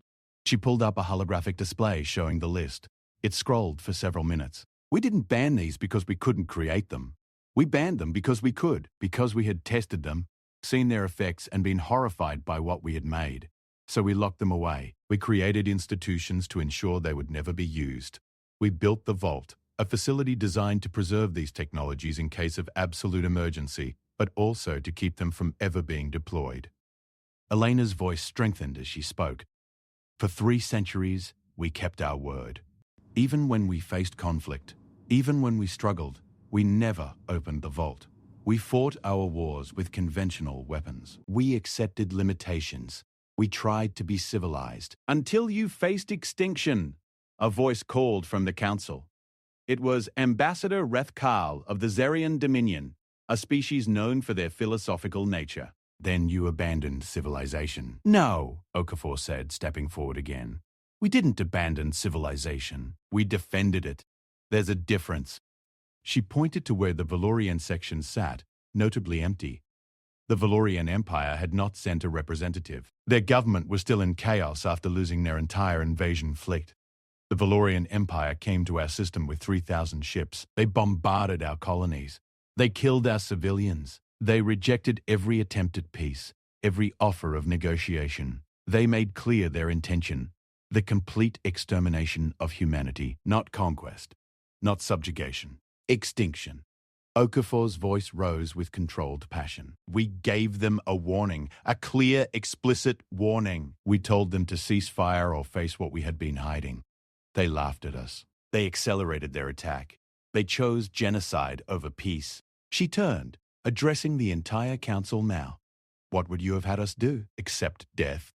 She pulled up a holographic display showing the list. It scrolled for several minutes. We didn't ban these because we couldn't create them. We banned them because we could, because we had tested them, seen their effects, and been horrified by what we had made. So we locked them away. We created institutions to ensure they would never be used. We built the Vault, a facility designed to preserve these technologies in case of absolute emergency, but also to keep them from ever being deployed. Elena's voice strengthened as she spoke. For 3 centuries, we kept our word. Even when we faced conflict, even when we struggled, we never opened the Vault. We fought our wars with conventional weapons. We accepted limitations. We tried to be civilized. Until you faced extinction, a voice called from the council. It was Ambassador Rethkal of the Zerian Dominion, a species known for their philosophical nature. Then you abandoned civilization. No, Okafor said, stepping forward again. We didn't abandon civilization. We defended it. There's a difference. She pointed to where the Valorian section sat, notably empty. The Valorian Empire had not sent a representative. Their government was still in chaos after losing their entire invasion fleet. The Valorian Empire came to our system with 3,000 ships. They bombarded our colonies. They killed our civilians. They rejected every attempt at peace, every offer of negotiation. They made clear their intention, the complete extermination of humanity, not conquest, not subjugation, extinction. Okafor's voice rose with controlled passion. We gave them a warning, a clear, explicit warning. We told them to cease fire or face what we had been hiding. They laughed at us. They accelerated their attack. They chose genocide over peace. She turned, addressing the entire council now. What would you have had us do? Accept death?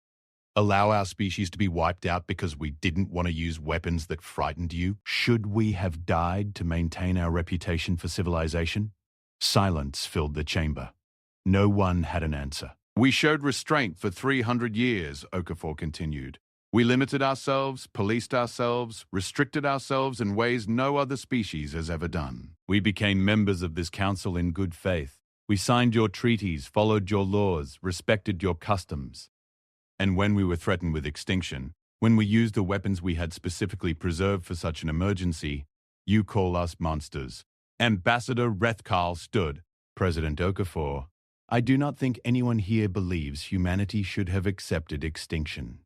Allow our species to be wiped out because we didn't want to use weapons that frightened you? Should we have died to maintain our reputation for civilization? Silence filled the chamber. No one had an answer. We showed restraint for 300 years, Okafor continued. We limited ourselves, policed ourselves, restricted ourselves in ways no other species has ever done. We became members of this council in good faith. We signed your treaties, followed your laws, respected your customs. And when we were threatened with extinction, when we used the weapons we had specifically preserved for such an emergency, you call us monsters. Ambassador Rethkal stood. President Okafor, I do not think anyone here believes humanity should have accepted extinction.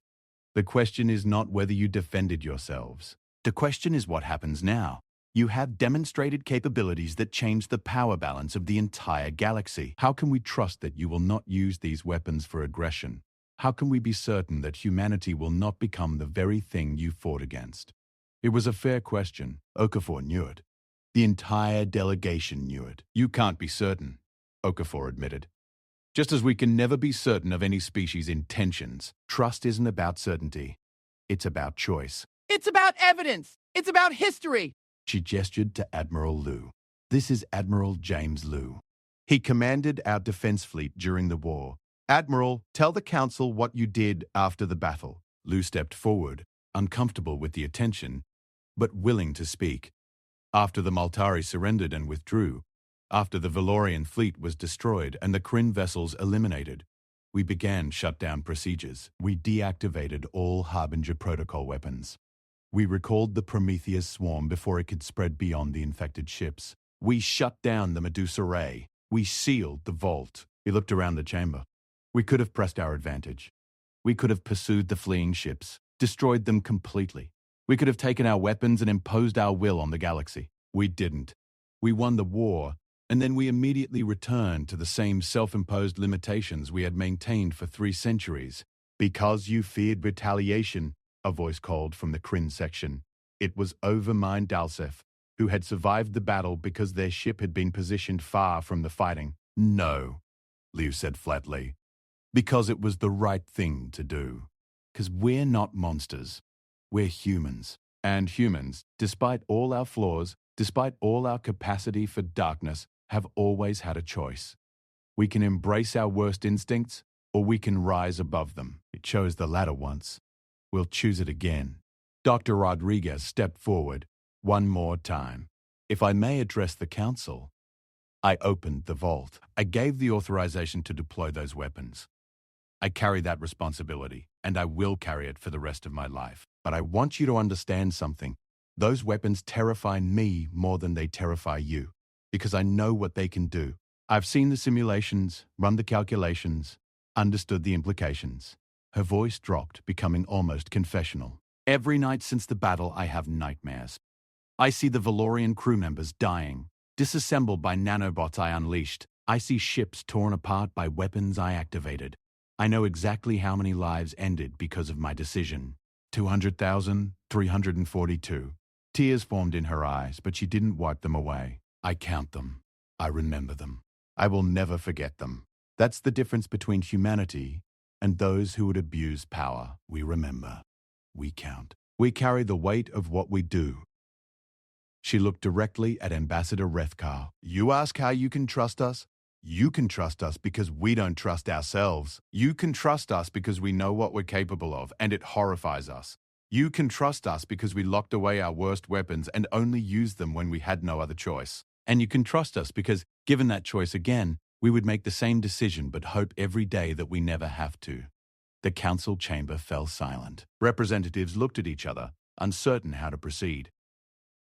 The question is not whether you defended yourselves. The question is what happens now. You have demonstrated capabilities that change the power balance of the entire galaxy. How can we trust that you will not use these weapons for aggression? How can we be certain that humanity will not become the very thing you fought against? It was a fair question. Okafor knew it. The entire delegation knew it. You can't be certain, Okafor admitted. Just as we can never be certain of any species' intentions, trust isn't about certainty. It's about choice. It's about evidence. It's about history. She gestured to Admiral Liu. This is Admiral James Liu. He commanded our defense fleet during the war. Admiral, tell the Council what you did after the battle. Liu stepped forward, uncomfortable with the attention, but willing to speak. After the Maltari surrendered and withdrew, after the Valorian fleet was destroyed and the Kryn vessels eliminated, we began shutdown procedures. We deactivated all Harbinger Protocol weapons. We recalled the Prometheus swarm before it could spread beyond the infected ships. We shut down the Medusa Ray. We sealed the vault. He looked around the chamber. We could have pressed our advantage. We could have pursued the fleeing ships, destroyed them completely. We could have taken our weapons and imposed our will on the galaxy. We didn't. We won the war, and then we immediately returned to the same self-imposed limitations we had maintained for 3 centuries. Because you feared retaliation, a voice called from the Kryn section. It was Overmind Dalseth, who had survived the battle because their ship had been positioned far from the fighting. No, Liu said flatly. Because it was the right thing to do. Because we're not monsters. We're humans. And humans, despite all our flaws, despite all our capacity for darkness, have always had a choice. We can embrace our worst instincts, or we can rise above them. It chose the latter once. We'll choose it again. Dr. Rodriguez stepped forward one more time. If I may address the Council. I opened the vault. I gave the authorization to deploy those weapons. I carry that responsibility, and I will carry it for the rest of my life. But I want you to understand something. Those weapons terrify me more than they terrify you, because I know what they can do. I've seen the simulations, run the calculations, understood the implications. Her voice dropped, becoming almost confessional. Every night since the battle, I have nightmares. I see the Valorian crew members dying, disassembled by nanobots I unleashed. I see ships torn apart by weapons I activated. I know exactly how many lives ended because of my decision. 200,342. Tears formed in her eyes, but she didn't wipe them away. I count them. I remember them. I will never forget them. That's the difference between humanity and those who would abuse power. We remember. We count. We carry the weight of what we do. She looked directly at Ambassador Rethkar. You ask how you can trust us? You can trust us because we don't trust ourselves. You can trust us because we know what we're capable of, and it horrifies us. You can trust us because we locked away our worst weapons and only used them when we had no other choice. And you can trust us because, given that choice again, we would make the same decision but hope every day that we never have to. The council chamber fell silent. Representatives looked at each other, uncertain how to proceed.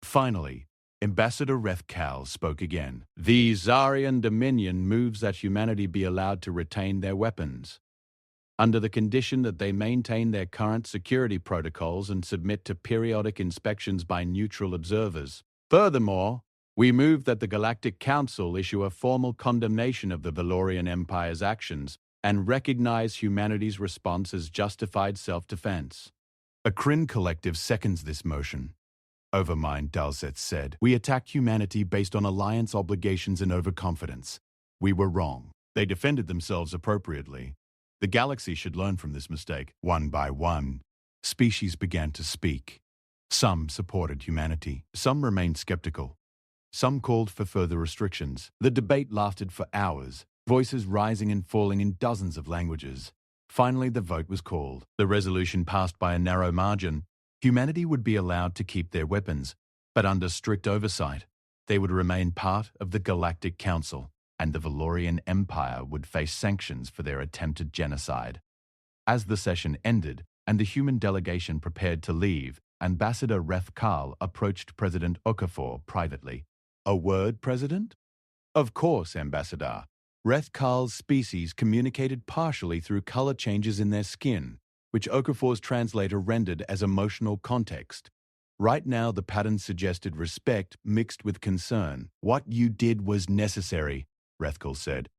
Finally, Ambassador Rethkar spoke again. The Zarian Dominion moves that humanity be allowed to retain their weapons, under the condition that they maintain their current security protocols and submit to periodic inspections by neutral observers. Furthermore, we move that the Galactic Council issue a formal condemnation of the Valorian Empire's actions and recognize humanity's response as justified self-defense. A Kryn collective seconds this motion. Overmind Dalseth said, we attacked humanity based on alliance obligations and overconfidence. We were wrong. They defended themselves appropriately. The galaxy should learn from this mistake. One by one, species began to speak. Some supported humanity. Some remained skeptical. Some called for further restrictions. The debate lasted for hours, voices rising and falling in dozens of languages. Finally, the vote was called. The resolution passed by a narrow margin. Humanity would be allowed to keep their weapons, but under strict oversight. They would remain part of the Galactic Council, and the Valorian Empire would face sanctions for their attempted genocide. As the session ended and the human delegation prepared to leave, Ambassador Rethkar approached President Okafor privately. A word, President? Of course, Ambassador. Rethkar's species communicated partially through color changes in their skin, which Okafor's translator rendered as emotional context. Right now, the pattern suggested respect mixed with concern. What you did was necessary, Rethkar said.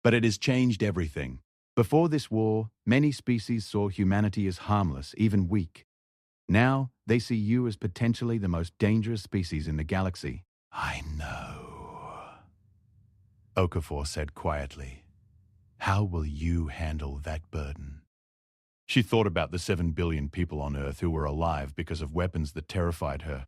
But it has changed everything. Before this war, many species saw humanity as harmless, even weak. Now, they see you as potentially the most dangerous species in the galaxy. I know, Okafor said quietly. How will you handle that burden? She thought about the 7 billion people on Earth who were alive because of weapons that terrified her.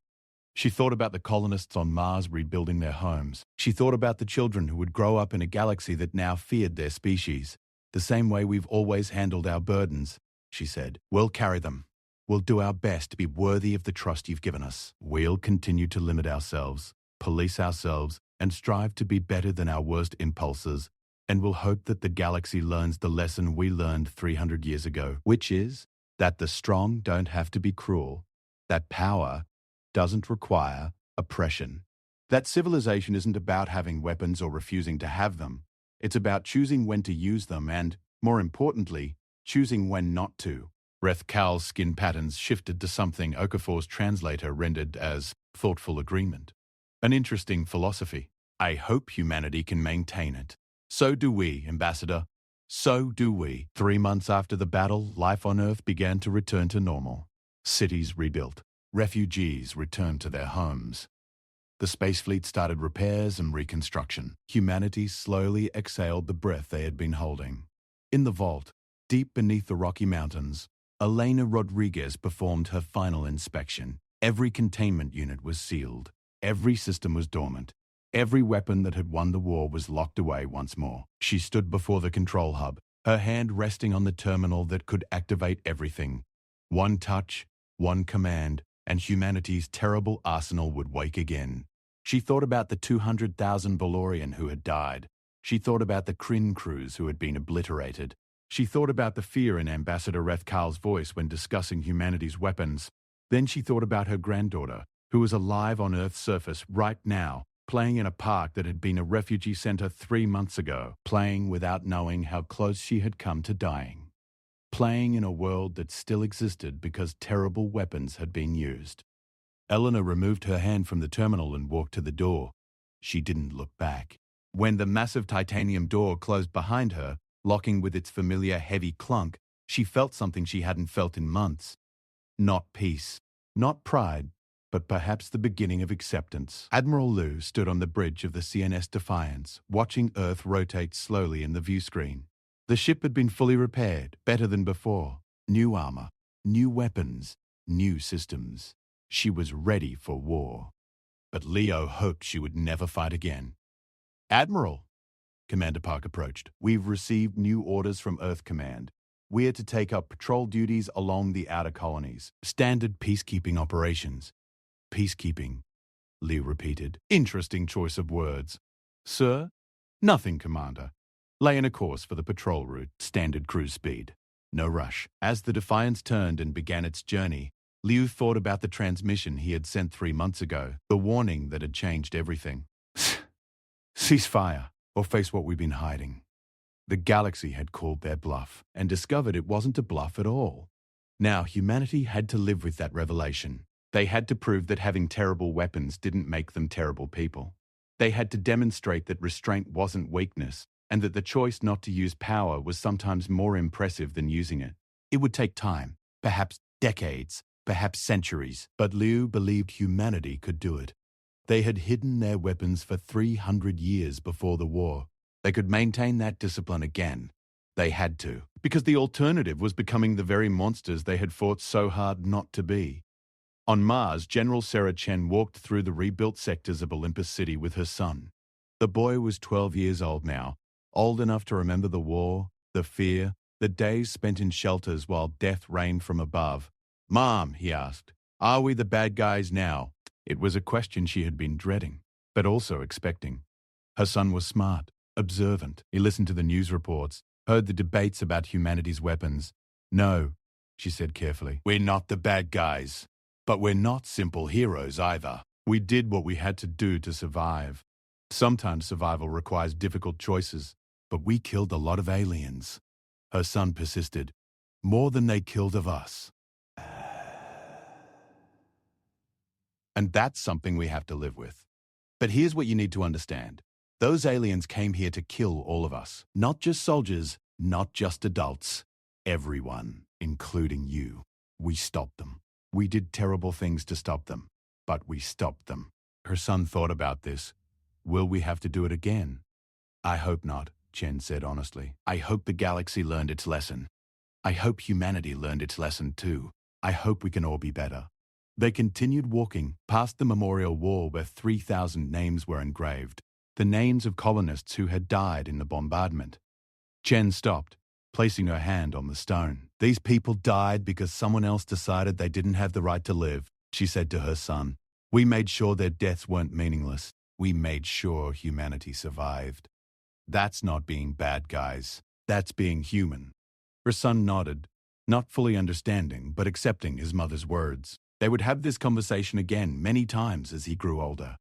She thought about the colonists on Mars rebuilding their homes. She thought about the children who would grow up in a galaxy that now feared their species. The same way we've always handled our burdens, she said. We'll carry them. We'll do our best to be worthy of the trust you've given us. We'll continue to limit ourselves, police ourselves, and strive to be better than our worst impulses, and we'll hope that the galaxy learns the lesson we learned 300 years ago, which is that the strong don't have to be cruel, that power doesn't require oppression, that civilization isn't about having weapons or refusing to have them. It's about choosing when to use them and, more importantly, choosing when not to. Rethkal's skin patterns shifted to something Okafor's translator rendered as thoughtful agreement. An interesting philosophy. I hope humanity can maintain it. So do we, Ambassador. So do we. 3 months after the battle, life on Earth began to return to normal. Cities rebuilt. Refugees returned to their homes. The space fleet started repairs and reconstruction. Humanity slowly exhaled the breath they had been holding. In the vault, deep beneath the Rocky Mountains, Elena Rodriguez performed her final inspection. Every containment unit was sealed. Every system was dormant. Every weapon that had won the war was locked away once more. She stood before the control hub, her hand resting on the terminal that could activate everything. One touch, one command, and humanity's terrible arsenal would wake again. She thought about the 200,000 Valorian who had died. She thought about the Kryn crews who had been obliterated. She thought about the fear in Ambassador Rethkal's voice when discussing humanity's weapons. Then she thought about her granddaughter, who was alive on Earth's surface right now, playing in a park that had been a refugee center 3 months ago, playing without knowing how close she had come to dying. Playing in a world that still existed because terrible weapons had been used. Eleanor removed her hand from the terminal and walked to the door. She didn't look back. When the massive titanium door closed behind her, locking with its familiar heavy clunk, she felt something she hadn't felt in months. Not peace, not pride, but perhaps the beginning of acceptance. Admiral Liu stood on the bridge of the CNS Defiance, watching Earth rotate slowly in the view screen. The ship had been fully repaired, better than before. New armor, new weapons, new systems. She was ready for war. But Leo hoped she would never fight again. Admiral, Commander Park approached. We've received new orders from Earth Command. We are to take up patrol duties along the outer colonies. Standard peacekeeping operations. Peacekeeping, Liu repeated. Interesting choice of words. Sir? Nothing, Commander. Lay in a course for the patrol route, standard cruise speed. No rush. As the Defiance turned and began its journey, Liu thought about the transmission he had sent 3 months ago, the warning that had changed everything. Cease fire, or face what we've been hiding. The galaxy had called their bluff, and discovered it wasn't a bluff at all. Now humanity had to live with that revelation. They had to prove that having terrible weapons didn't make them terrible people. They had to demonstrate that restraint wasn't weakness, and that the choice not to use power was sometimes more impressive than using it. It would take time, perhaps decades, perhaps centuries, but Liu believed humanity could do it. They had hidden their weapons for 300 years before the war. They could maintain that discipline again. They had to, because the alternative was becoming the very monsters they had fought so hard not to be. On Mars, General Sarah Chen walked through the rebuilt sectors of Olympus City with her son. The boy was 12 years old now, old enough to remember the war, the fear, the days spent in shelters while death reigned from above. "Mom," he asked, "are we the bad guys now?" It was a question she had been dreading, but also expecting. Her son was smart, observant. He listened to the news reports, heard the debates about humanity's weapons. "No," she said carefully, "we're not the bad guys. But we're not simple heroes either. We did what we had to do to survive. Sometimes survival requires difficult choices, but we killed a lot of aliens." Her son persisted. "More than they killed of us." And that's something we have to live with. But here's what you need to understand. Those aliens came here to kill all of us. Not just soldiers, not just adults. Everyone, including you. We stopped them. We did terrible things to stop them, but we stopped them. Her son thought about this. Will we have to do it again? I hope not, Chen said honestly. I hope the galaxy learned its lesson. I hope humanity learned its lesson too. I hope we can all be better. They continued walking past the memorial wall where 3,000 names were engraved, the names of colonists who had died in the bombardment. Chen stopped, placing her hand on the stone. These people died because someone else decided they didn't have the right to live, she said to her son. We made sure their deaths weren't meaningless. We made sure humanity survived. That's not being bad guys. That's being human. Her son nodded, not fully understanding but accepting his mother's words. They would have this conversation again many times as he grew older.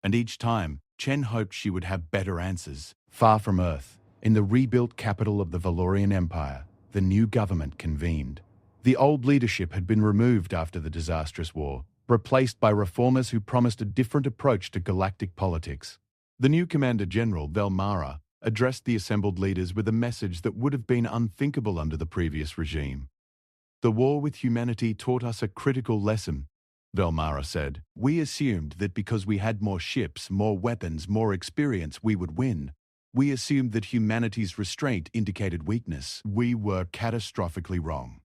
And each time, Chen hoped she would have better answers. Far from Earth, in the rebuilt capital of the Valorian Empire, the new government convened. The old leadership had been removed after the disastrous war, replaced by reformers who promised a different approach to galactic politics. The new Commander-General, Velmara, addressed the assembled leaders with a message that would have been unthinkable under the previous regime. The war with humanity taught us a critical lesson, Velmara said. We assumed that because we had more ships, more weapons, more experience, we would win. We assumed that humanity's restraint indicated weakness. We were catastrophically wrong.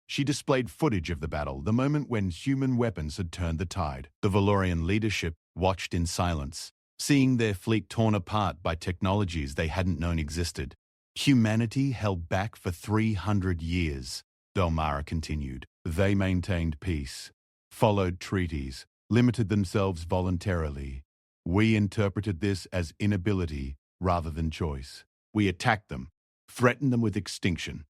She displayed footage of the battle, the moment when human weapons had turned the tide. The Valorian leadership watched in silence, seeing their fleet torn apart by technologies they hadn't known existed. Humanity held back for 300 years. Velmara continued. They maintained peace, followed treaties, limited themselves voluntarily. We interpreted this as inability rather than choice. We attacked them, threatened them with extinction,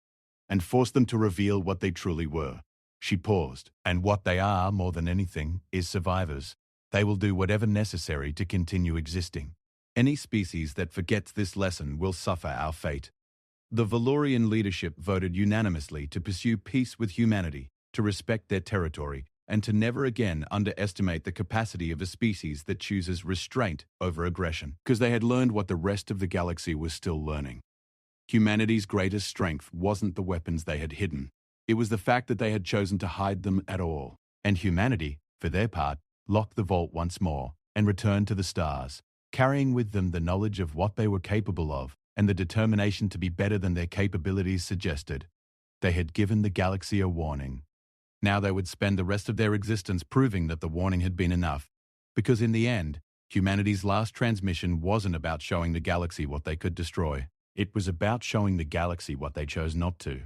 and forced them to reveal what they truly were. She paused. And what they are, more than anything, is survivors. They will do whatever necessary to continue existing. Any species that forgets this lesson will suffer our fate. The Valorian leadership voted unanimously to pursue peace with humanity, to respect their territory, and to never again underestimate the capacity of a species that chooses restraint over aggression, because they had learned what the rest of the galaxy was still learning. Humanity's greatest strength wasn't the weapons they had hidden. It was the fact that they had chosen to hide them at all. And humanity, for their part, locked the vault once more and returned to the stars, carrying with them the knowledge of what they were capable of and the determination to be better than their capabilities suggested. They had given the galaxy a warning. Now they would spend the rest of their existence proving that the warning had been enough, because in the end, humanity's last transmission wasn't about showing the galaxy what they could destroy. It was about showing the galaxy what they chose not to.